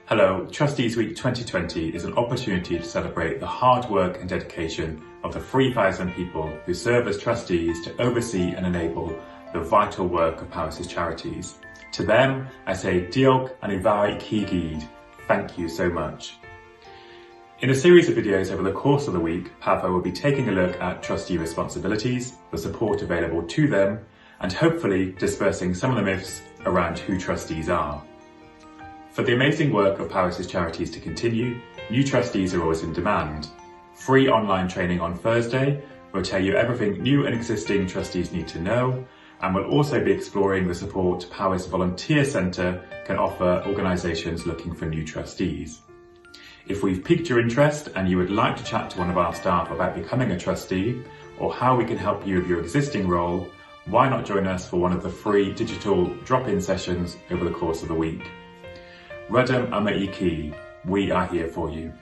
Hello, Trustees Week 2020 is an opportunity to celebrate the hard work and dedication of the 3,000 people who serve as trustees to oversee and enable the vital work of Powys' charities. To them, I say diolch and ifawr chi gyd. Thank you so much. In a series of videos over the course of the week, PAVO will be taking a look at trustee responsibilities, the support available to them, and hopefully dispersing some of the myths around who trustees are. For the amazing work of Powys' charities to continue, new trustees are always in demand. Free online training on Thursday will tell you everything new and existing trustees need to know, and we'll also be exploring the support Powys Volunteer Centre can offer organisations looking for new trustees. If we've piqued your interest and you would like to chat to one of our staff about becoming a trustee, or how we can help you with your existing role, why not join us for one of the free digital drop-in sessions over the course of the week. Rydym am eich, we are here for you.